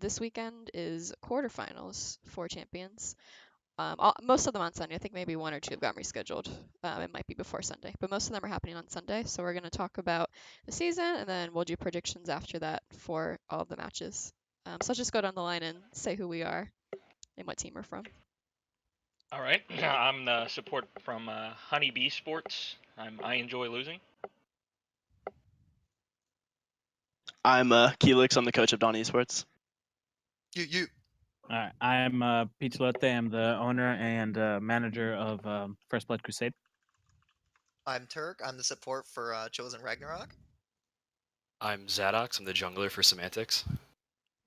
this weekend is quarterfinals for champions. Most of them on Sunday. I think maybe one or two have gotten rescheduled. It might be before Sunday, but most of them are happening on Sunday. So we're going to talk about the season, and then we'll do predictions after that for all of the matches. So let's just go down the line and say who we are and what team we're from. All right, I'm the support from Honeybee Sports. I enjoy losing. I'm Keelix. I'm the coach of Dawn Esports. You. All right, I'm Pete Lotte. I'm the owner and manager of First Blood Crusade. I'm Turk. I'm the support for Chosen Ragnarok. I'm Zadox. I'm the jungler for Semantics.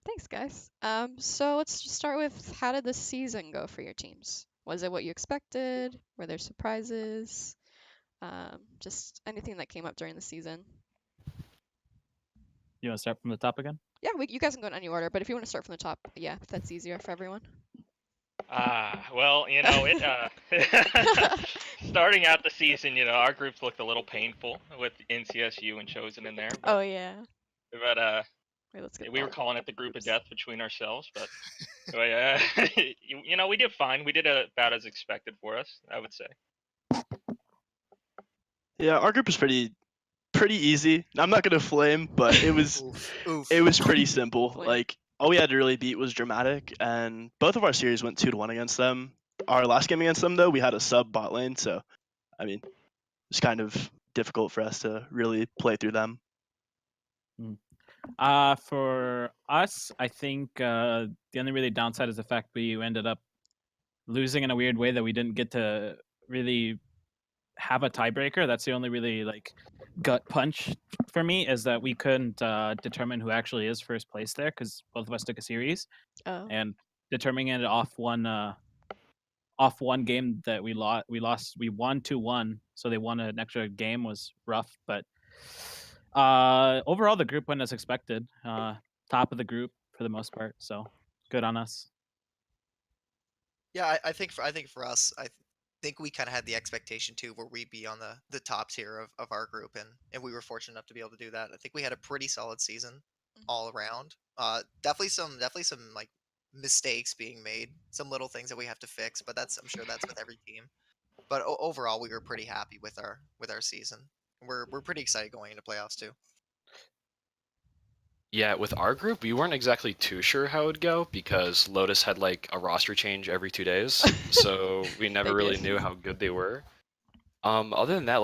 Thanks, guys. So let's just start with, how did the season go for your teams? Was it what you expected? Were there surprises? Just anything that came up during the season. You want to start from the top again? Yeah, you guys can go in any order, but if you want to start from the top, yeah, if that's easier for everyone. Well, starting out the season, our groups looked a little painful with NCSU and Chosen in there. Oh yeah. But Wait, let's get we were calling it the group of death between ourselves, but we did fine. We did about as expected for us, I would say. Yeah, our group was pretty easy. I'm not gonna flame, but it was it was pretty simple. Like, all we had to really beat was Dramatic, and both of our series went 2-1 against them. Our last game against them, though, we had a sub bot lane, so I mean, it's kind of difficult for us to really play through them. For us, I think the only really downside is the fact we ended up losing in a weird way, that we didn't get to really have a tiebreaker. That's the only really gut punch for me, is that we couldn't determine who actually is first place there, because both of us took a series, and determining it off one game that we lost. We won 2-1, so they won an extra game, was rough, but overall the group went as expected. Top of the group for the most part, so good on us. Yeah, I think for us, I think we kind of had the expectation too, where we'd be on the top tier of our group, and we were fortunate enough to be able to do that. I think we had a pretty solid season all around. Definitely some like mistakes being made, some little things that we have to fix, but I'm sure that's with every team. But overall, we were pretty happy with our season. We're pretty excited going into playoffs too. Yeah, with our group, we weren't exactly too sure how it would go, because Lotus had a roster change every 2 days, so we never really knew how good they were. Other than that,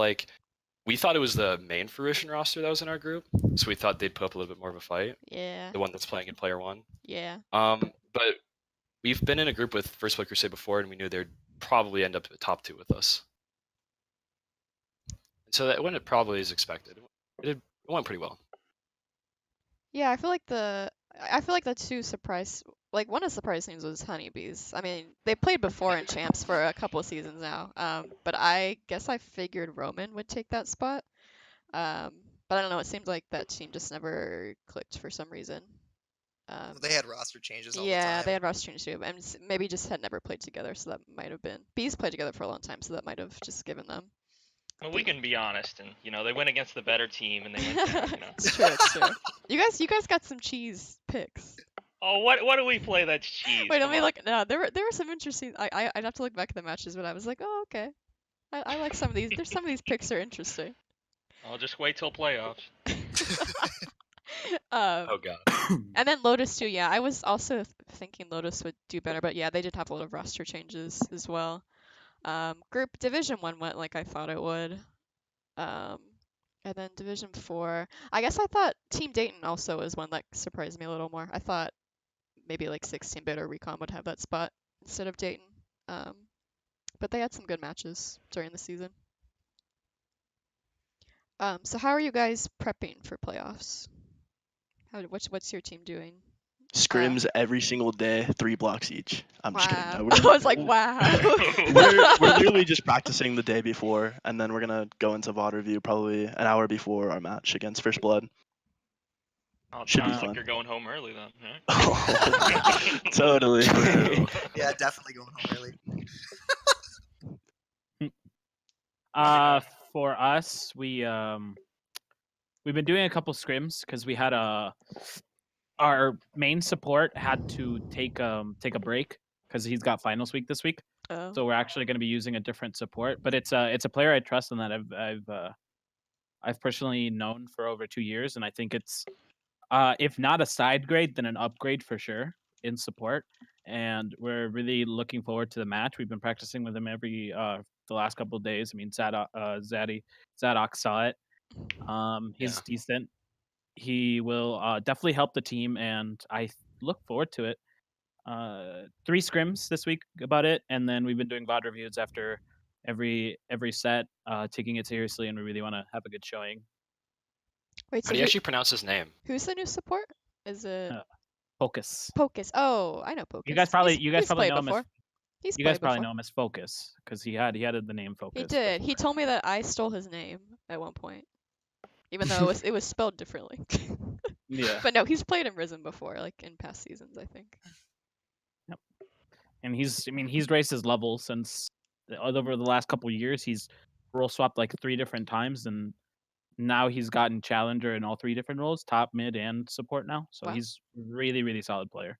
we thought it was the main Fruition roster that was in our group, so we thought they'd put up a little bit more of a fight. Yeah. The one that's playing in Player 1. Yeah. But we've been in a group with First Blood Crusade before, and we knew they'd probably end up top 2 with us. So that went probably as expected. It went pretty well. Yeah, I feel like the two surprise, one of the surprise teams was Honeybees. I mean, they played before in champs for a couple of seasons now. But I guess I figured Roman would take that spot. But I don't know. It seemed like that team just never clicked for some reason. They had roster changes all the time. Yeah, they had roster changes too, and maybe just had never played together, so that might have been. Bees played together for a long time, so that might have just given them. Well, we can be honest, and they went against the better team, and they went there, It's true, it's true. You guys got some cheese picks. Oh, what do we play that's cheese? Wait, let me look. No, there were some interesting. I'd have to look back at the matches, but I was like, oh, okay. I like some of these. There's some of these picks are interesting. I'll just wait till playoffs. Oh god. And then Lotus too. Yeah, I was also thinking Lotus would do better, but yeah, they did have a lot of roster changes as well. Group Division 1 went like I thought it would. And then Division 4, I guess I thought Team Dayton also was one that surprised me a little more. I thought maybe 16-bit or Recon would have that spot instead of Dayton. But they had some good matches during the season. So how are you guys prepping for playoffs? What's your team doing? Scrims every single day, 3 blocks each. I'm just kidding. No, I was like, wow. we're literally just practicing the day before, and then we're gonna go into VOD review probably an hour before our match against First Blood. Oh, should be fun. Like you're going home early then. Huh? Oh, totally. Yeah, definitely going home early. For us, we've been doing a couple scrims because we had our main support had to take a break because he's got finals week this week. Oh. So we're actually going to be using a different support, but it's a player I trust and that I've personally known for over 2 years, and I think it's if not a side grade, then an upgrade for sure in support. And we're really looking forward to the match. We've been practicing with him every the last couple of days. I mean, Zadok saw it. He's Yeah. decent. He will definitely help the team, and I look forward to it. 3 scrims this week about it, and then we've been doing VOD reviews after every set, taking it seriously, and we really want to have a good showing. Wait, How so do you actually pronounce his name? who's the new support? Is it Focus. Pocus? Oh, I know Pocus. You guys probably He's probably played know him before. as He's you guys played probably before. know him as Focus because he had the name Focus. He did. before. He told me that I stole his name at one point, even though it was spelled differently. Yeah. But no, he's played in Risen before, like in past seasons, I think. Yep. And he's raised his level since over the last couple of years. He's role swapped like 3 different times, and now he's gotten challenger in all 3 different roles, top, mid, and support now. So Wow. he's really, really solid player.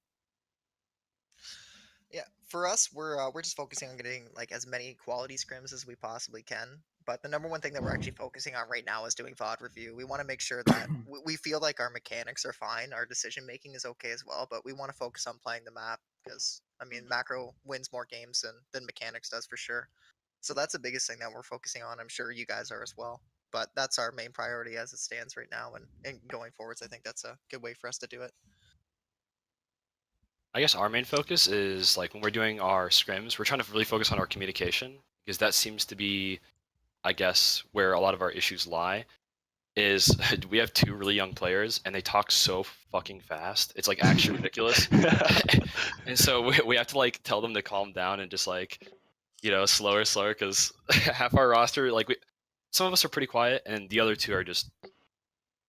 Yeah, for us, we're just focusing on getting like as many quality scrims as we possibly can. But the number one thing that we're actually focusing on right now is doing VOD review. We want to make sure that we feel like our mechanics are fine, our decision making is okay as well. But we want to focus on playing the map because I mean, macro wins more games than mechanics does for sure. So that's the biggest thing that we're focusing on. I'm sure you guys are as well. But that's our main priority as it stands right now, and going forwards, I think that's a good way for us to do it. I guess our main focus is like when we're doing our scrims, we're trying to really focus on our communication because that seems to be, I guess, where a lot of our issues lie. Is we have 2 really young players and they talk so fucking fast. It's like actually ridiculous. And so we have to like tell them to calm down and just like, slower because half our roster, like some of us are pretty quiet and the other 2 are just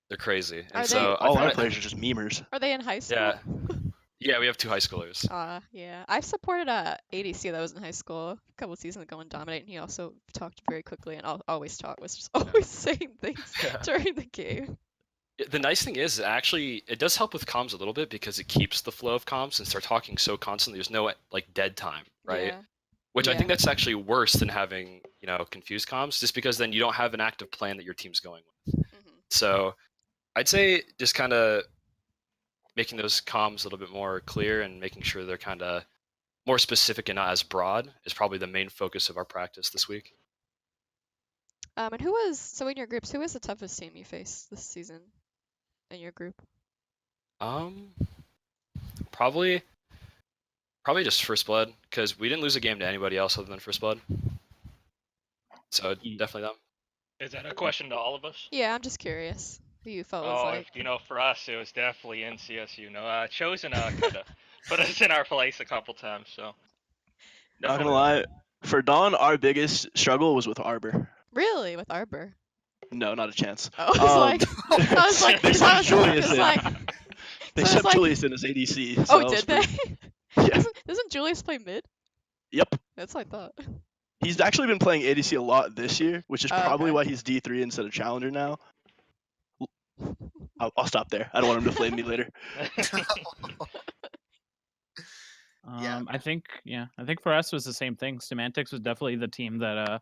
they're crazy. And Are so they- I All found our it, players are just memers. Are they in high school? yeah, yeah, we have 2 high schoolers. Yeah. I've supported a ADC that was in high school a couple seasons ago in Dominate, and he also talked very quickly and always was just always saying things Yeah. during the game. The nice thing is, actually, it does help with comms a little bit because it keeps the flow of comms since they're talking so constantly. There's no like dead time, right? Yeah. Which I Yeah. think that's actually worse than having confused comms, just because then you don't have an active plan that your team's going with. Mhm. So I'd say just kind of making those comms a little bit more clear and making sure they're kind of more specific and not as broad is probably the main focus of our practice this week. And so in your groups, who was the toughest team you faced this season in your group? Probably just First Blood because we didn't lose a game to anybody else other than First Blood. So definitely them. Is that a question to all of us? Yeah, I'm just curious who you felt was Oh, like. for us, it was definitely NCSU. Chosen kind of put us in our place a couple times. So Not gonna lie, for Dawn, our biggest struggle was with Arbor. Really, with Arbor? No, not a chance. I was like, They sent Julius in. like, They so sent it's like- Julius in as ADC. So oh, that was did they? pretty- Yeah. Doesn't Julius play mid? Yep. That's what I thought. He's actually been playing ADC a lot this year, which is Oh, probably okay. why he's D3 instead of Challenger now. I'll stop there. I don't want him to flame me later. Yeah. I think for us it was the same thing. Semantics was definitely the team that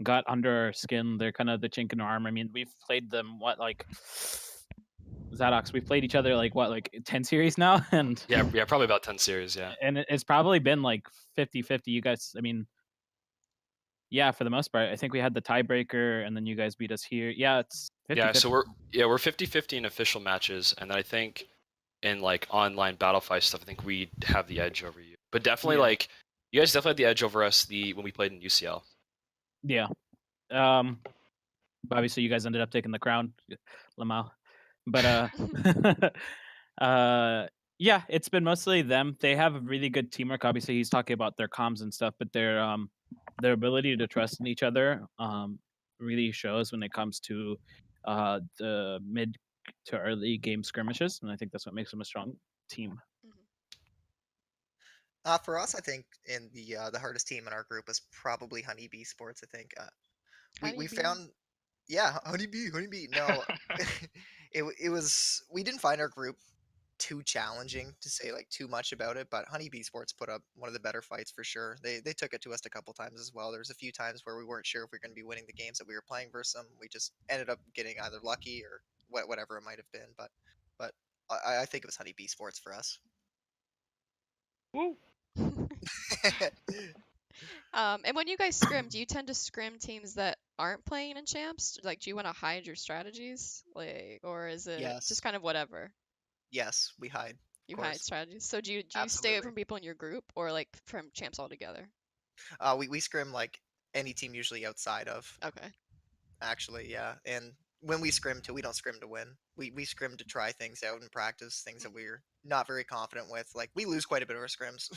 got under our skin. They're kind of the chink in our armor. I mean, we've played them Zadox, we've played each other like 10 series now, and yeah, probably about 10 series, yeah. And it's probably been like 50-50. You guys, I mean, yeah, for the most part, I think we had the tiebreaker, and then you guys beat us here. Yeah, it's 50-50. Yeah, so we're 50-50 in official matches, and then I think in like online battle fight stuff, I think we have the edge over you. But definitely like you guys definitely had the edge over us when we played in UCL. Yeah. Obviously you guys ended up taking the crown, Lamau. But yeah, it's been mostly them. They have a really good teamwork. Obviously he's talking about their comms and stuff, but their ability to trust in each other really shows when it comes to the mid to early game skirmishes, and I think that's what makes them a strong team. For us, I think in the hardest team in our group was probably Honeybee Sports. I think we found, yeah, Honeybee. No, it was we didn't find our group too challenging to say like too much about it, but Honeybee Sports put up one of the better fights for sure. They took it to us a couple times as well. There was a few times where we weren't sure if we were going to be winning the games that we were playing versus them. We just ended up getting either lucky or whatever it might have been. But I think it was Honeybee Sports for us. Woo. And when you guys scrim, do you tend to scrim teams that aren't playing in champs? Like, do you want to hide your strategies, like, or is it Yes. just kind of whatever? Yes, we hide. You Of hide course. strategies. So do you stay away Absolutely. from people in your group, or like from champs altogether? We scrim like any team usually outside of. Okay. Actually, yeah. And when we scrim too, we don't scrim to win. We scrim to try things out and practice things that we're not very confident with. Like we lose quite a bit of our scrims.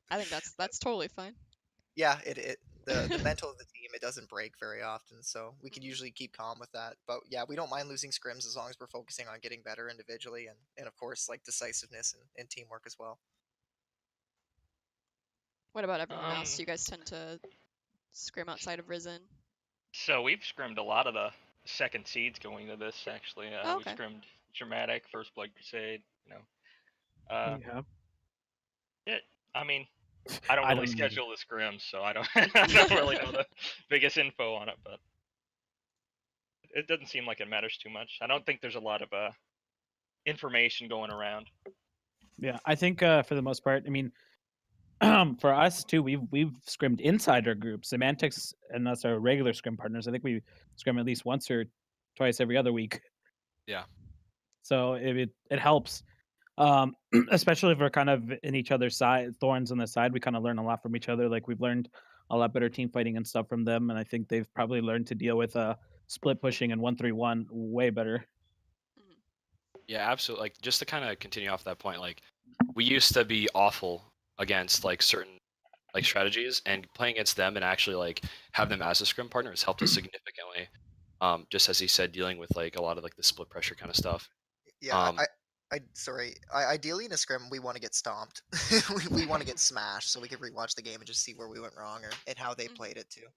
I think that's totally fine. Yeah, the mental of the team, it doesn't break very often, so we can usually keep calm with that. But yeah, we don't mind losing scrims as long as we're focusing on getting better individually and of course like decisiveness and teamwork as well. What about everyone else? Do you guys tend to scrim outside of Risen? So we've scrimmed a lot of the second seeds going into this. Actually, Oh, we okay. scrimmed Dramatic, First Blood Crusade. Yeah. I mean, I don't I really don't- schedule the scrims, so I don't I don't really know the biggest info on it, but it doesn't seem like it matters too much. I don't think there's a lot of information going around. Yeah, I think for the most part, I mean, for us too, we've scrimmed inside our group. Semantics and us are regular scrim partners. I think we scrim at least once or twice every other week. Yeah. So it helps, especially if we're kind of in each other's side, thorns on the side. We kind of learn a lot from each other. Like we've learned a lot better team fighting and stuff from them, and I think they've probably learned to deal with split pushing and 1-3-1 way better. Yeah, absolutely. Like just to kind of continue off that point, like we used to be awful against like certain like strategies, and playing against them and actually like have them as a scrim partner has helped us significantly. Just as he said, dealing with like a lot of like the split pressure kind of stuff. Yeah, ideally in a scrim we want to get stomped. we want to get smashed so we can rewatch the game and just see where we went wrong and how they played it too.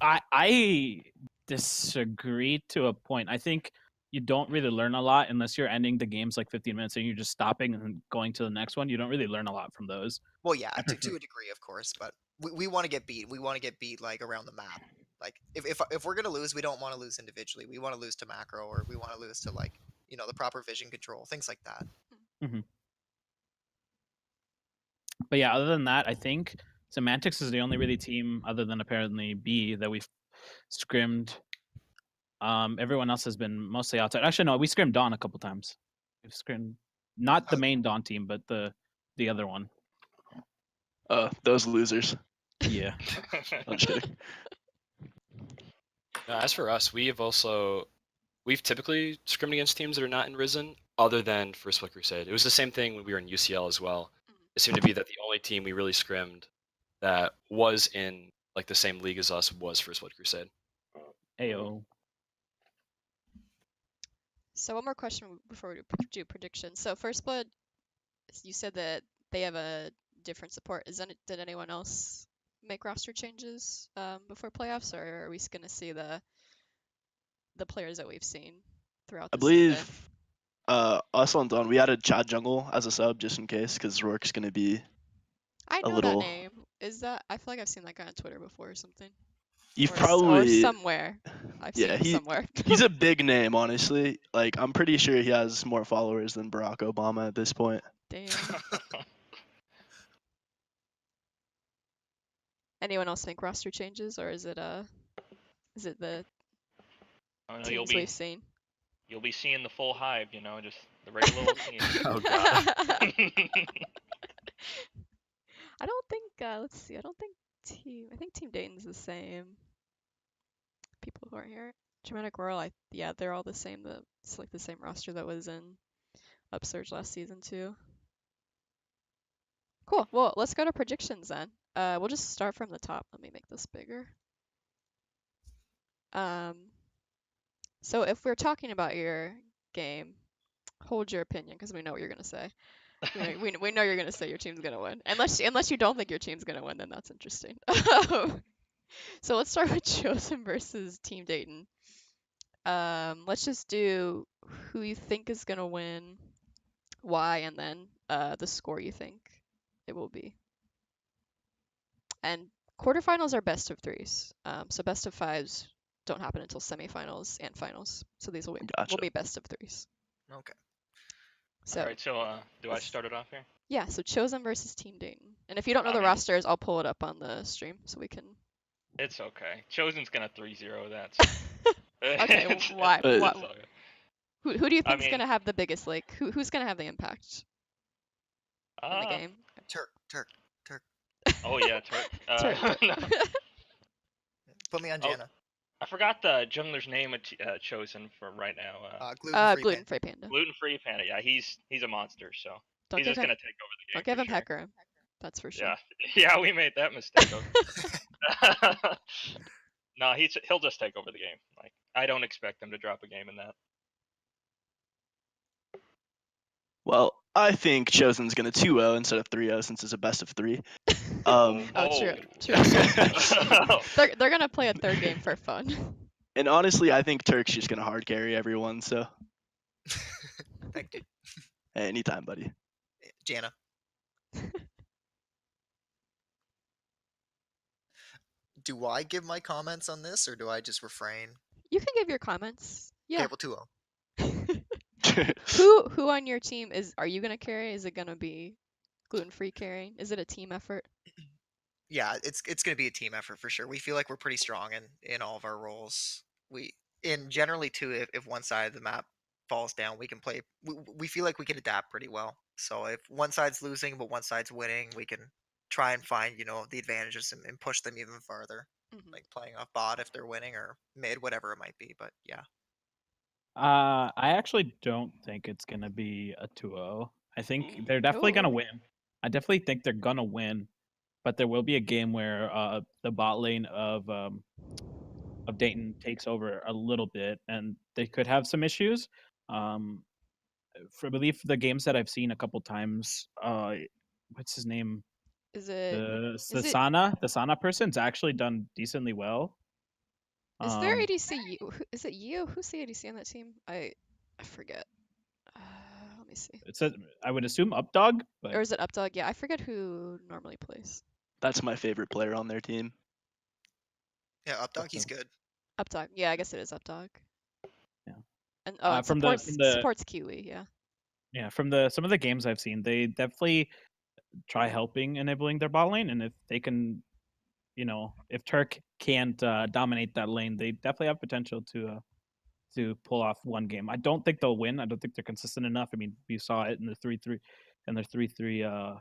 I disagree to a point. I think you don't really learn a lot unless you're ending the games like 15 minutes and you're just stopping and going to the next one. You don't really learn a lot from those. Well, yeah, to a degree, of course, but we want to get beat. We want to get beat like around the map. Like if we're gonna lose, we don't want to lose individually. We want to lose to macro, or we want to lose to like the proper vision control, things like that. But yeah, other than that, I think Semantics is the only really team other than apparently B that we've scrimmed. Everyone else has been mostly outside. Actually, no, we scrimmed Dawn a couple times. We've scrimmed not the main Dawn team, but the other one. Those losers. Yeah. I'm just kidding. As for us, we've typically scrimmed against teams that are not in Risen, other than First Blood Crusade. It was the same thing when we were in UCL as well. It seemed to be that the only team we really scrimmed that was in like the same league as us was First Blood Crusade. Ayo. So one more question before we do predictions. So First Blood, you said that they have a different support. Did anyone else make roster changes before playoffs, or are we going to see the players that we've seen throughout the I believe season? us on Dawn, we added Chad Jungle as a sub just in case, because Rourke's gonna be I a know little. that name. Is that? I feel like I've seen that guy on Twitter before or something. You've Or probably somewhere. I've seen him somewhere. he's a big name, honestly. Like I'm pretty sure he has more followers than Barack Obama at this point. Damn. Anyone else make roster changes, or is it the teams we've seen? You'll be seeing the full Hive, just the regular little team. Oh god. I don't think. Let's see. I think Team Dayton's the same. People who aren't here. Dramatic Royal. Yeah, they're all the same. It's like the same roster that was in Upsurge last season too. Cool. Well, let's go to predictions then. We'll just start from the top. Let me make this bigger. So if we're talking about your game, hold your opinion because we know what you're gonna say. We know you're gonna say your team's gonna win. Unless you don't think your team's gonna win, then that's interesting. So let's start with Chosen versus Team Dayton. Let's just do who you think is gonna win. why, and then the score you think it will be. And quarterfinals are best of threes. So best of fives don't happen until semifinals and finals. So these will Gotcha. be best of threes. Okay. So All right, so do I this- start it off here? yeah, so Chosen versus Team Dayton. And if you don't know I the mean- rosters, I'll pull it up on the stream so we can. It's okay. Chosen's gonna 3-0 that. Okay, It's- why? it's What? all good. Who do you I think's mean- gonna have the biggest who's gonna have the impact in the game? Turk. Oh yeah, Turk. no. Put me on Oh, Jana. I forgot the jungler's name Chosen for right now. Gluten-free. Gluten-free panda. Gluten-free panda. Yeah, he's a monster. So Don't he's give just him gonna take over the game. don't give for him sure. Hecarim. That's for sure. Yeah, yeah, we made that mistake. No, he'll just take over the game. Like I don't expect him to drop a game in that. Well, I think Chosen's gonna 2-0 instead of 3-0 since it's a best of 3. Oh, true. They're gonna play a third game for fun. And honestly, I think Turk's just gonna hard carry everyone. So Thank you, hey, anytime, buddy. Jana. Do I give my comments on this, or do I just refrain? You can give your comments. Yeah. Okay, well, 2-0. Who on your team are you gonna carry? Is it gonna be gluten-free carrying? Is it a team effort? Yeah, it's gonna be a team effort for sure. We feel like we're pretty strong in all of our roles. Generally too, if one side of the map falls down, we can play. We feel like we can adapt pretty well. So if one side's losing but one side's winning, we can try and find the advantages and push them even farther. Mhm. Like playing off bot if they're winning or mid, whatever it might be. But yeah, I actually don't think it's gonna be a 2-0. I think they're definitely gonna Ooh. win. I definitely think they're gonna win, but there will be a game where the bot lane of Dayton takes over a little bit, and they could have some issues. For I believe the games that I've seen a couple times, what's his name? Is it The is it- Sana person's actually done decently well. is there ADC? Is it you? Who's the ADC on that team? I forget. Let me see. It says I would assume Updog, but Or is it Updog? Yeah, I forget who normally plays. That's my favorite player on their team. yeah, Updog, he's Okay. good. Updog. Yeah, I guess it is Updog. Yeah. And it from supports Kiwi. Yeah. yeah, from some of the games I've seen, they definitely try helping enabling their bot lane, and if they can, if Turk can't dominate that lane, they definitely have potential to pull off one game. I don't think they'll win. I don't think they're consistent enough. I mean, we saw it in the 3-3 and their 3-3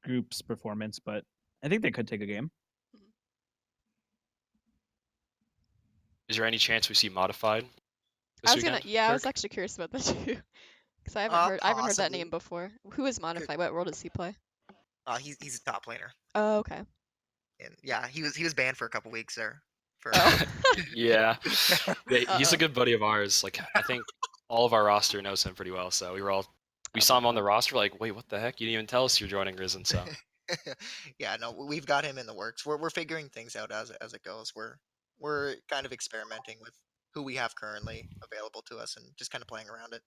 groups performance, but I think they could take a game. Is there any chance we see modified? I was I was Turk? actually curious about that too, because I haven't heard that Possibly. name before. Who is Modified? What role does he play? He's a top laner, Oh, okay. and yeah, he was banned for a couple weeks there. For Oh. Yeah. He's Uh-oh. a good buddy of ours. Like I think all of our roster knows him pretty well. So we saw him on the roster. Like, wait, what the heck? You didn't even tell us you're joining Risen. So yeah, no, we've got him in the works. We're figuring things out as it goes. We're kind of experimenting with who we have currently available to us and just kind of playing around it.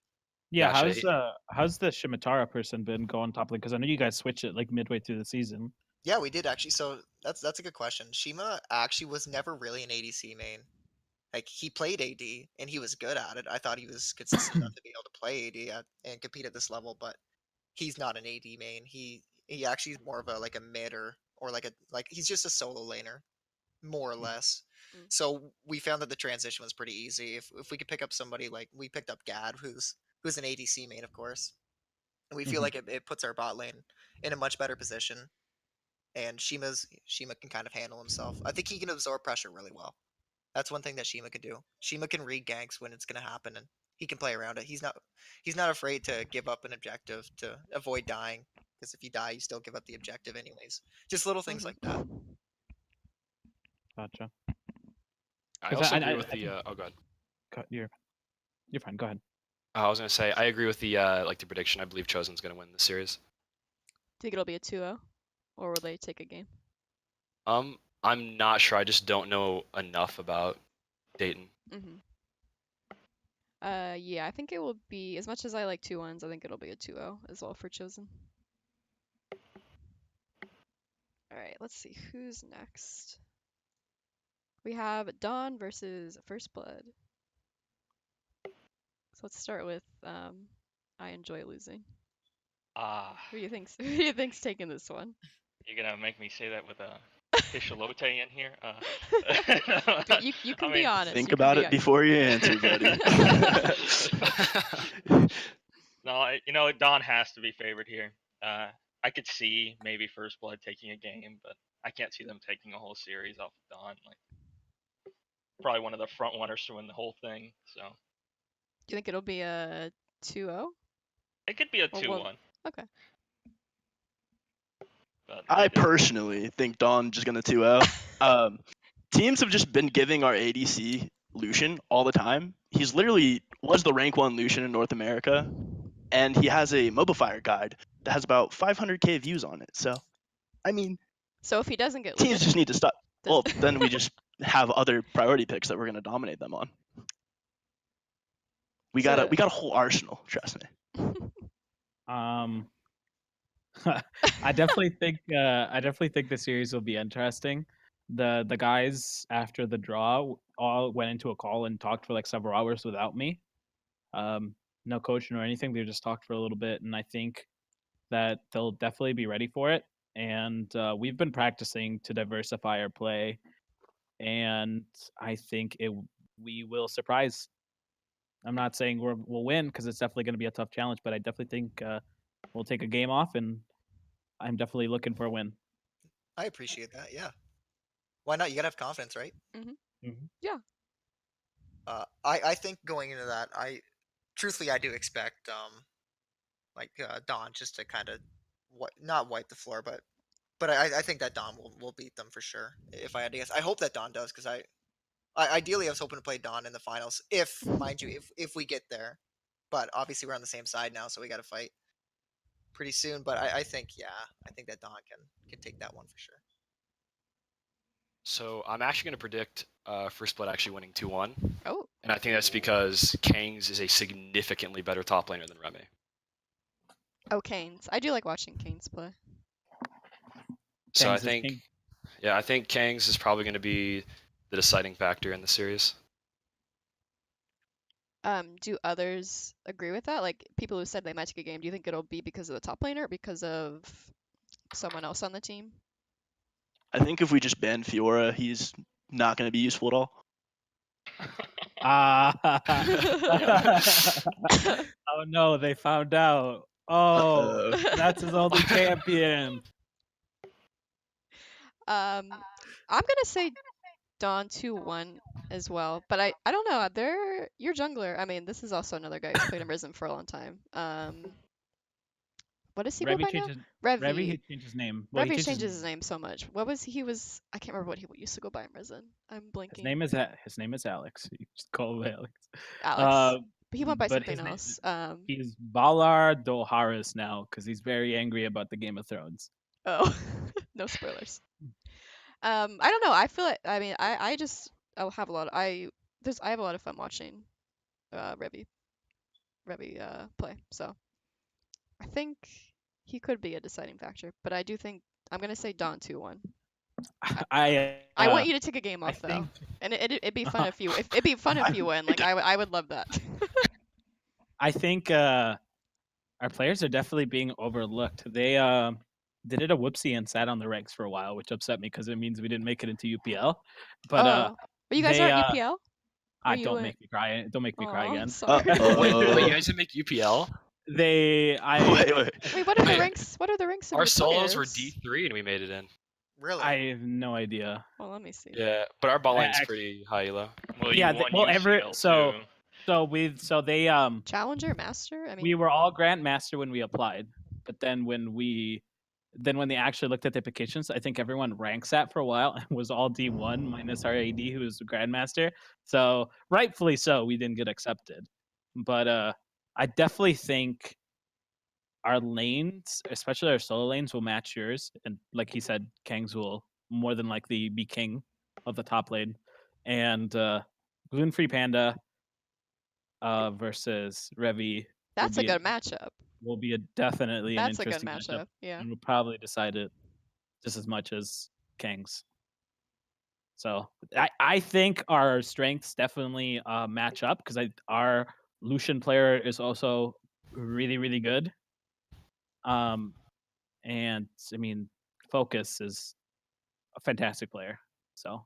Yeah, Gotcha. how's the Shimatara person been going top lane? Because I know you guys switched it like midway through the season. Yeah, we did actually. So that's a good question. Shima actually was never really an ADC main. Like he played AD and he was good at it. I thought he was consistent enough to be able to play AD and compete at this level, but he's not an AD main. He actually is more of a mid or like he's just a solo laner, more or less. Mm. So we found that the transition was pretty easy. If we could pick up somebody like we picked up Gad, who's an ADC main, of course. And we feel like it puts our bot lane in a much better position. And Shima can kind of handle himself. I think he can absorb pressure really well. That's one thing that Shima can do. Shima can read ganks when it's gonna happen, and he can play around it. He's not afraid to give up an objective to avoid dying. Because if you die, you still give up the objective anyways. Just little things like that. Gotcha. I 'Cause also I- agree I- with the. Oh god. You're fine. Go ahead. I was gonna say I agree with the the prediction. I believe Chosen's gonna win the series. Think it'll be a 2-0, or will they take a game? I'm not sure. I just don't know enough about Dayton. Mm-hmm. Yeah, I think it will be, as much as I like 2-1s, I think it'll be a 2-0 as well for Chosen. Alright, let's see, who's next? We have Dawn versus First Blood. So let's start with, I enjoy losing. Who do you think's taking this one? You're gonna make me say that with a Pichalote in here? You can I be mean, honest. Think You can about be it before you answer, buddy. no, Don has to be favored here. I could see maybe First Blood taking a game, but I can't see them taking a whole series off of Don. Like, probably one of the front runners to win the whole thing. So Do you think it'll be a 2-0? it could be a Or 2-1. Okay. But I personally think Dawn just gonna 2-0. Teams have just been giving our ADC Lucian all the time. He's literally was the rank 1 Lucian in North America, and he has a Mobifier guide that has about 500k views on it. So, I mean, So if he doesn't get teams Lucian, just need to stop. Well, then we just have other priority picks that we're gonna dominate them on. We got a whole arsenal. Trust me. I definitely think the series will be interesting. The guys after the draw all went into a call and talked for like several hours without me. No coaching or anything. They just talked for a little bit, and I think that they'll definitely be ready for it. And we've been practicing to diversify our play, and I think we will surprise. I'm not saying we'll win because it's definitely going to be a tough challenge, but I definitely think we'll take a game off, and I'm definitely looking for a win. I appreciate that. Yeah. Why not? You gotta have confidence, right? Yeah. I think going into that, truthfully I do expect Don just to kind of not wipe the floor, but I think that Don will beat them for sure. If I had to guess, I hope that Don does because I ideally I was hoping to play Don in the finals, if mind you, if we get there. But obviously we're on the same side now, so we got to fight pretty soon. But I think I think that Don can take that one for sure. So I'm actually going to predict First Blood actually winning 2-1. Oh. And I think that's because Kangs is a significantly better top laner than Remy. Oh, Canes. I do like watching Canes play. So Kangs I is think, king. I think Kangs is probably going to be the deciding factor in the series. Do others agree with that? Like people who said they might take a game, do you think it'll be because of the top laner or because of someone else on the team? I think if we just ban Fiora, he's not going to be useful at all. Oh no, they found out. Oh, that's his only champion. I'm gonna say Dawn 2-1 as well, but I don't know. Your jungler. I mean, this is also another guy who's played in Risen for a long time. What does he go by now? Revy Revy. changed his name. Well, Revy changes his name so much. What was he was? I can't remember what he used to go by in Risen. I'm blanking. His name is Alex. You just call him Alex. Alex. But he went by but something else. He's Valar Doharis now because he's very angry about the Game of Thrones. Oh, no spoilers. I don't know. I feel like I mean I'll have a lot. I have a lot of fun watching Revy play. So I think he could be a deciding factor. But I do think I'm gonna say Dawn 2-1. I want you to take a game off though, think... and it'd be fun if you win. Like I would love that. I think our players are definitely being overlooked. They did a whoopsie and sat on the ranks for a while, which upset me because it means we didn't make it into UPL. But you guys aren't UPL? Don't make me cry. Don't make me cry again. Wait, you guys didn't make UPL? Wait. What are the ranks? What are the ranks of our your solos were players? D3 and we made it in. Really? I have no idea. Well, let me see. Yeah, but our bot lane's pretty high elo. Well, yeah. They Challenger, Master. I mean, we were all Grandmaster when we applied, but then when they actually looked at the applications, I think everyone ranks that for a while and was all D1 minus our AD who was Grandmaster. So rightfully so, we didn't get accepted. But I definitely think our lanes, especially our solo lanes, will match yours. And like he said, Kangs will more than likely be king of the top lane. And Gluten Free Panda, versus Revi. That's a good matchup. Will be definitely an That's a good interesting matchup. Yeah. and will probably decide it just as much as Kang's. So I think our strengths definitely match up because our Lucian player is also really, really good. And I mean, Focus is a fantastic player. So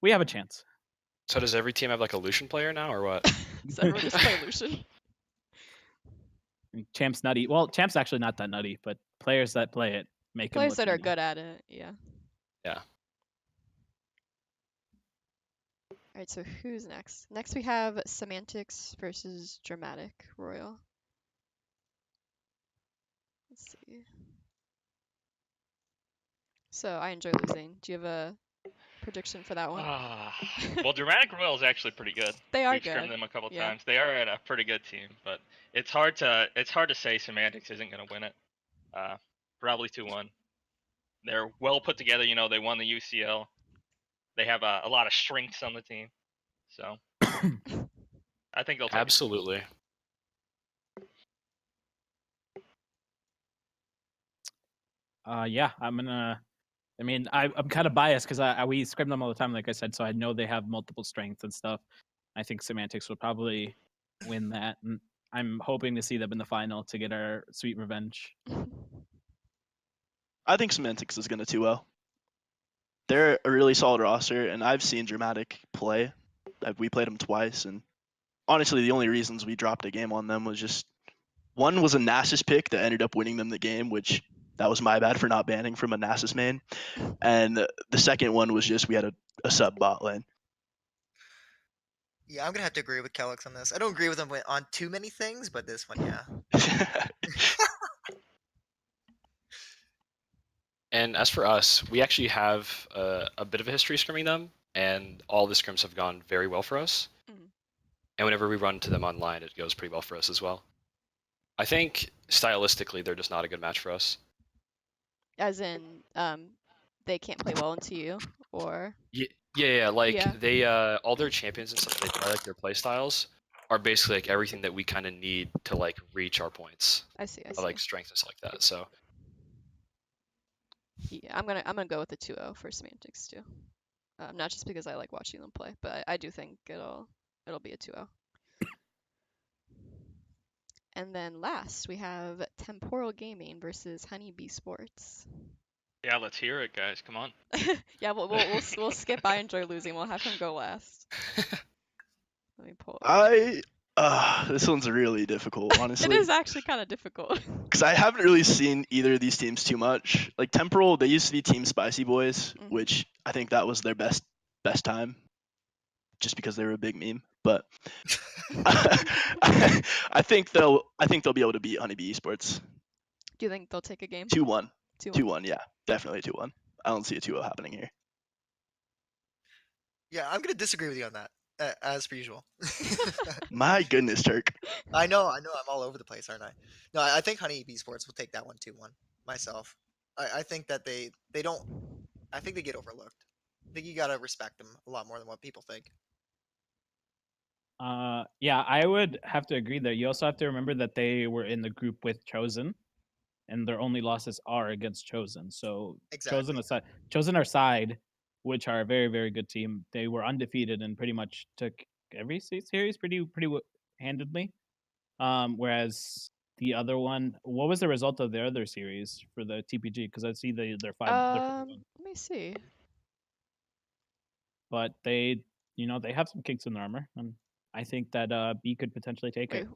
we have a chance. So does every team have like a Lucian player now, or what? Does everyone just play Lucian? Champ's nutty. Well, Champ's actually not that nutty, but players that play it make him Players look that are nutty. good at it, yeah. Yeah. Alright, so who's next? Next we have Semantics versus Dramatic Royal. Let's see. So I enjoy losing. Do you have a prediction for that one? Well, Dramatic Royal is actually pretty good. They are We've scrimmed good. them a couple Yeah. times. They are a pretty good team, but it's hard to say Semantics isn't going to win it. Probably 2-1. They're well put together. You know, they won the UCL. They have a lot of strengths on the team, so I think they'll take it. Absolutely. Yeah, I'm gonna. I mean, I'm kind of biased because we scrim them all the time, like I said, so I know they have multiple strengths and stuff. I think Semantics will probably win that, and I'm hoping to see them in the final to get our sweet revenge. I think Semantics is going to 2-0. They're a really solid roster, and I've seen Dramatic play. We played them twice, and honestly, the only reasons we dropped a game on them was just one was a Nasus pick that ended up winning them the game, which that was my bad for not banning from a Nasus main, and the second one was just we had a sub bot lane. Yeah, I'm gonna have to agree with Kellex on this. I don't agree with him on too many things, but this one, yeah. And as for us, we actually have a bit of a history scrimming them, and all the scrims have gone very well for us. Mhm. And whenever we run into them online, it goes pretty well for us as well. I think stylistically, they're just not a good match for us. As in, they can't play well into you, or Yeah. Like Yeah. they, all their champions and stuff they play, like their play styles, are basically like everything that we kind of need to like reach our points, I see. like strength and stuff like that. So Yeah, I'm gonna go with the 2-0 for Semantics too. Not just because I like watching them play, but I do think it'll be a 2-0. And then last we have Temporal Gaming versus Honeybee Sports. Yeah, let's hear it, guys. Come on. Yeah, we'll skip I enjoy losing. We'll have him go last. Let me pull it up. This one's really difficult, It honestly, is actually kind of difficult. because I haven't really seen either of these teams too much. Like Temporal, they used to be Team Spicy Boys, Mhm. which I think that was their best time, just because they were a big meme. But I think they'll be able to beat Honeybee Esports. Do you think they'll take a game? 2-1. 2-1. 2-1, yeah, definitely 2-1. I don't see a 2-0 happening here. Yeah, I'm gonna disagree with you on that, as per usual. My goodness, Turk. I know, I'm all over the place, aren't I? No, I think Honeybee Sports will take that one 2-1 myself. I think that they don't. I think they get overlooked. I think you gotta respect them a lot more than what people think. Yeah, I would have to agree there. You also have to remember that they were in the group with Chosen, and their only losses are against Chosen. So Exactly. Chosen are side, which are a very, very good team. They were undefeated and pretty much took every series pretty handedly. Whereas the other one, what was the result of their other series for the TPG? Because I see they're 5. Let me see. But they have some kinks in their armor, and I think that B could potentially take Wait. it.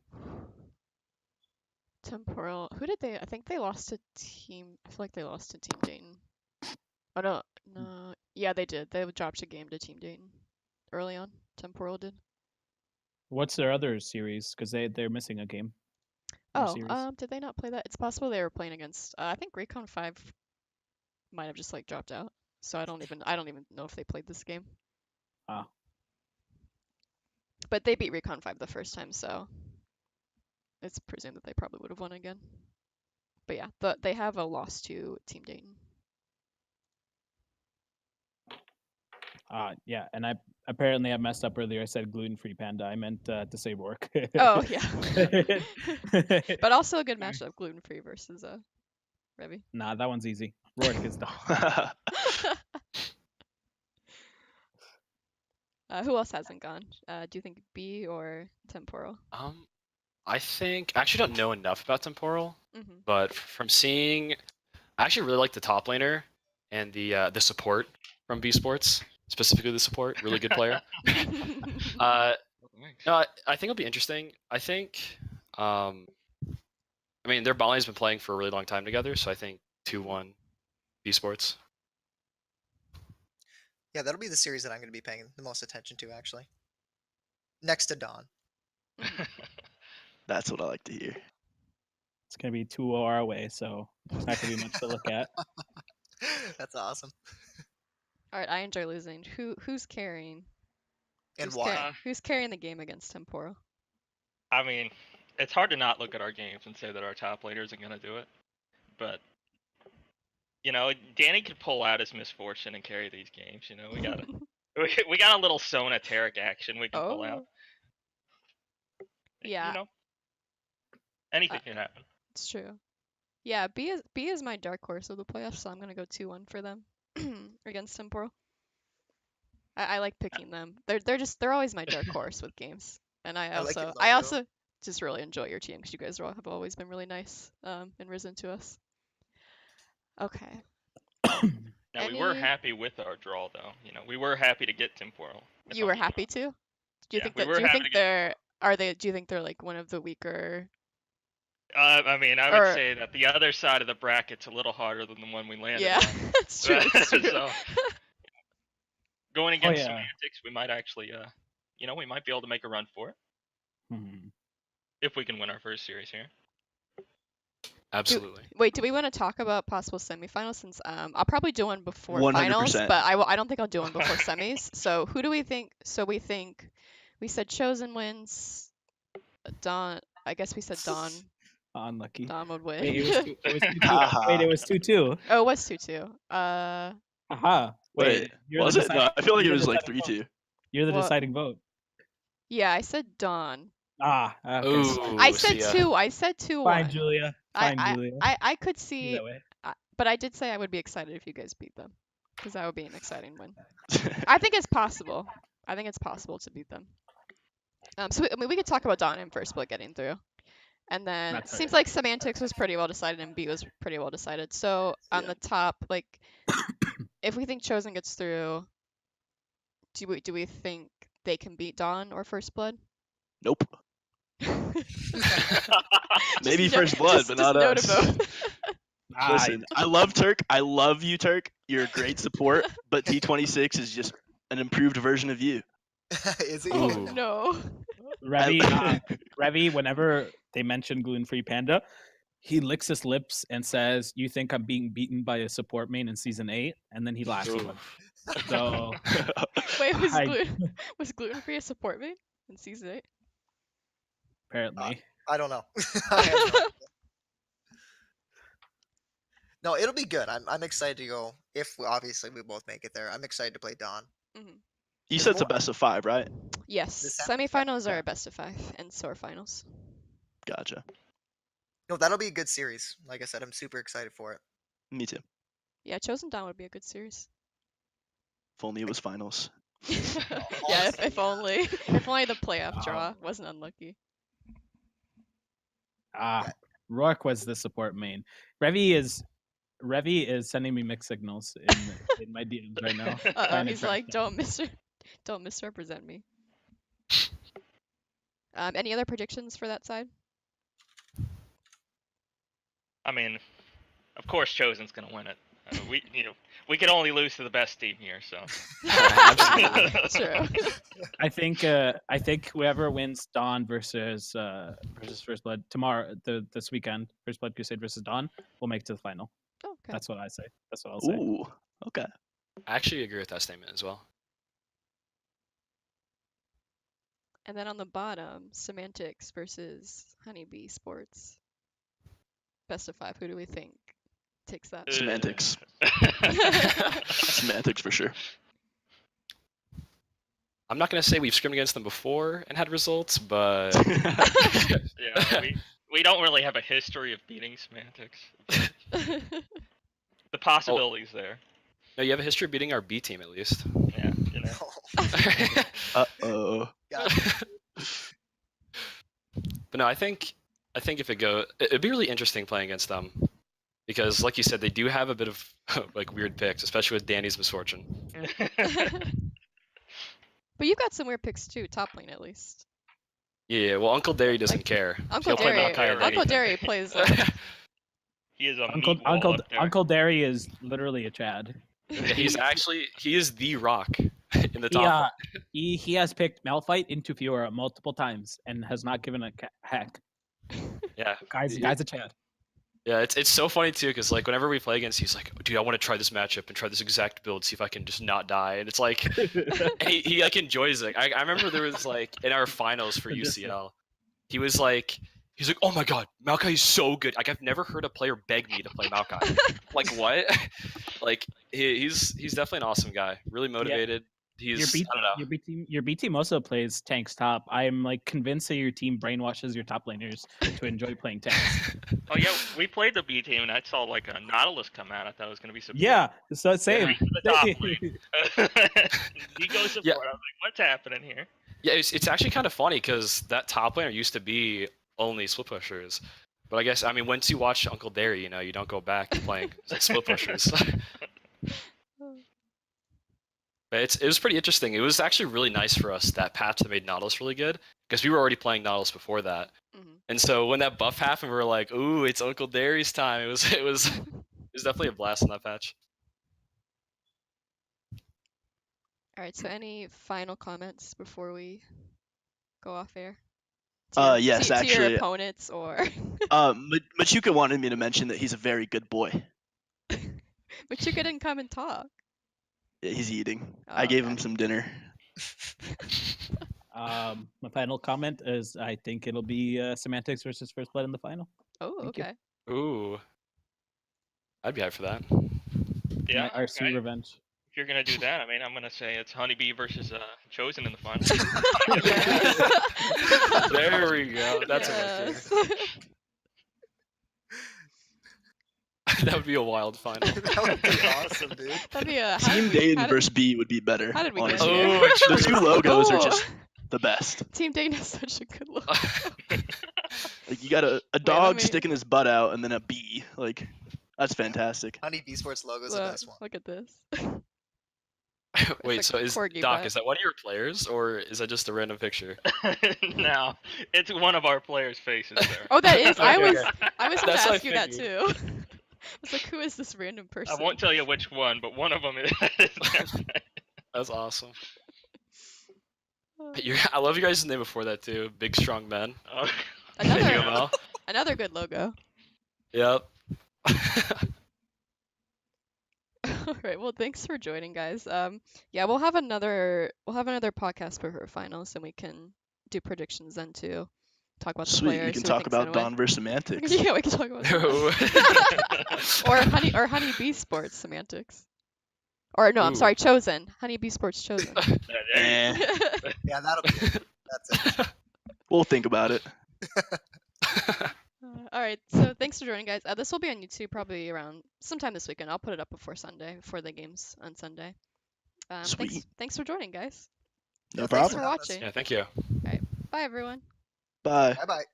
Temporal. Who did they? I think they lost to Team. I feel like they lost to Team Dayton. Oh no. Yeah, they did. They dropped a game to Team Dayton early on. Temporal did. What's their other series? Because they're missing a game. Did they not play that? It's possible they were playing against. I think Recon 5 might have just like dropped out. So I don't even know if they played this game. Ah. But they beat Recon 5 the first time, so it's presumed that they probably would have won again. But yeah, they have a loss to Team Dayton. Yeah, and Apparently, I messed up earlier. I said gluten-free panda. I meant to say Rourke. Oh yeah. But also a good matchup, gluten-free versus Revy. Nah, that one's easy. Rourke is done. Who else hasn't gone? Do you think B or Temporal? I think I actually don't know enough about Temporal, Mm-hmm. but from seeing, I actually really like the top laner and the support from B Sports, specifically the support, really good player. No, I think it'll be interesting. I think, I mean, their Bali has been playing for a really long time together, so I think 2-1 B Sports. Yeah, that'll be the series that I'm going to be paying the most attention to, actually. Next to Dawn. That's what I like to hear. It's gonna be 2 OR away, so it's not gonna be much to look at. That's awesome. All right, I enjoy losing. Who's carrying? And why? Who's carrying the game against Temporal? I mean, it's hard to not look at our games and say that our top laner isn't going to do it. But, Danny could pull out his misfortune and carry these games. We got a little Sona Tarek action we can pull out. Yeah. Anything can happen. It's true. Yeah, B is my dark horse of the playoffs, so I'm gonna go 2-1 for them against Temporal. I like picking them. They're always my dark horse with games, and I also just really enjoy your team because you guys have always been really nice and risen to us. Okay. Now we were happy with our draw, though. We were happy to get Temporal. You were happy too? Do you think they're like one of the weaker? I mean, I would say that the other side of the bracket's a little harder than the one we landed on. That's true. So, going against Semantics, we might actually, we might be able to make a run for it. If we can win our first series here. Absolutely. Do we want to talk about possible semifinals? Since I'll probably do one before 100%. finals, but I don't think I'll do one before semis. So who do we think? So we said Chosen wins. Dawn. I guess we said Dawn. Unlucky. Dawn would win. Wait, it was 2-2. Oh, it was 2-2. Wait, was it? No, I feel like it was like 3-2. You're the deciding vote. Yeah, I said Dawn. Okay. Ooh, I said 2. I said 2-1. Fine, Julia. Julia. I could see. That way. But I did say I would be excited if you guys beat them, because that would be an exciting win. I think it's possible. I think it's possible to beat them. So we could talk about Dawn in first split getting through. And then it seems like Semantics was pretty well decided and B was pretty well decided. So on the top, like, if we think Chosen gets through, do we think they can beat Dawn or First Blood? Nope. Maybe First Blood, but not us. Listen, I love Turk. I love you, Turk. You're a great support, but T26 is just an improved version of you. Is he? Oh no. Revy, whenever they mention gluten-free panda, he licks his lips and says, "You think I'm being beaten by a support main in season 8?" And then he laughs. So wait, was gluten-free a support main in season 8? Apparently. I don't know. No, it'll be good. I'm excited to go. If obviously we both make it there, I'm excited to play Dawn. Mm-hmm. You said it's a best of 5, right? Yes. Semifinals are a best of 5, and so are finals. Gotcha. No, that'll be a good series. Like I said, I'm super excited for it. Me too. Yeah, Chosen Dawn would be a good series. If only it was finals. Yeah, if only. If only the playoff draw wasn't unlucky. Rourke was the support main. Revy is sending me mixed signals in my DMs right now. He's like, don't misrepresent me. Any other predictions for that side? I mean, of course, Chosen's gonna win it. We can only lose to the best team here, so. True. I think whoever wins Dawn versus First Blood tomorrow, this weekend, First Blood Crusade versus Dawn, will make it to the final. Okay. That's what I say. That's what I'll say. Ooh, okay. I actually agree with that statement as well. And then on the bottom, Semantics versus Honeybee Sports. Best of 5. Who do we think takes that? Semantics. Semantics for sure. I'm not gonna say we've scrimmed against them before and had results, but Yeah, we don't really have a history of beating Semantics. The possibilities there. no, you have a history of beating our B team at least. Yeah, you know. Uh-oh. But no, I think if it'd be really interesting playing against them because, like you said, they do have a bit of like weird picks, especially with Danny's misfortune. But you got some weird picks too, top lane at least. Yeah, well, Uncle Derry doesn't care. Uncle He'll play Derry, Maokai in Uncle anything. Derry plays like He is a meat wall up there. Uncle Derry is literally a Chad. Yeah, he is the rock in the top. He has picked Malphite into Fiora multiple times and has not given a heck. Yeah, Guy's a Chad. Yeah, it's so funny too, because like whenever we play against, he's like, dude, I want to try this matchup and try this exact build, see if I can just not die. And it's like, and he like enjoys it. I remember there was like in our finals for UCL, he's like, oh my god, Maokai is so good. Like I've never heard a player beg me to play Maokai. Like what? Like he's definitely an awesome guy. Really motivated. He's I don't know. Your B team also plays tanks top. I'm like convinced that your team brainwashes your top laners to enjoy playing tanks. Oh yeah, we played the B team and I saw like a Nautilus come out. I thought it was gonna be support. Yeah, so same. The top lane. He goes support. Yeah. I was like, what's happening here? Yeah, it's actually kind of funny because that top laner used to be only split pushers. But I guess, I mean, once you watch Uncle Derry, you know, you don't go back to playing split pushers. But it was pretty interesting. It was actually really nice for us, that patch that made Nautilus really good, because we were already playing Nautilus before that. Mhm. And so when that buff happened, we were like, ooh, it's Uncle Derry's time. It was definitely a blast on that patch. All right, so any final comments before we go off air? Yes, to your actually. opponents or Machuca wanted me to mention that he's a very good boy. Machuca didn't come and talk. He's eating. Oh, I gave okay. him some dinner. My final comment is I think it'll be Semantics versus First Blood in the final. Oh, Thank you. okay. Ooh. I'd be hyped for that. Yeah, My RC okay. revenge. If you're gonna do that, I mean, I'm gonna say it's Honeybee versus Chosen in the final. There we go. That's Yes. that would be a wild final. That would be awesome, dude. That'd be a Team Dane versus B would be better. how did we get honestly. here? Oh, The two logos are Oh. just the best. Team Dane has such a good look. Like you got a let dog me- sticking his butt out and then a bee. Like that's fantastic. Honey Esports logo's the best one. Look at this. Wait, like so is corgi Doc, butt. is that one of your players or is that just a random picture? No, it's one of our players' faces there. Oh, that is. I Okay. was going to That's what I ask you that too. I was like, who is this random person? I won't tell you which one, but one of them is. That's awesome. I love you guys' name before that too. Big strong men. Oh. Another UML. another good logo. Yep. All right. Well, thanks for joining, guys. Yeah, we'll have another podcast for finals, and we can do predictions then too. Talk about the Sweet. players. You can who we talk think's about gonna Dawn win. versus Semantics. Yeah, we can talk about or Honey Bee Sports Semantics. Or no, I'm Ooh. sorry, Chosen. Honey Bee Sports Chosen. Eh, Yeah, that'll be it. That's it. we'll think about it. All right, so thanks for joining, guys. This will be on YouTube probably around sometime this weekend. I'll put it up before Sunday, before the games on Sunday. Sweet. Thanks for joining, guys. No Yeah, thanks Thanks problem. for having us. watching. Yeah, thank you. Bye, everyone. Bye. Bye bye.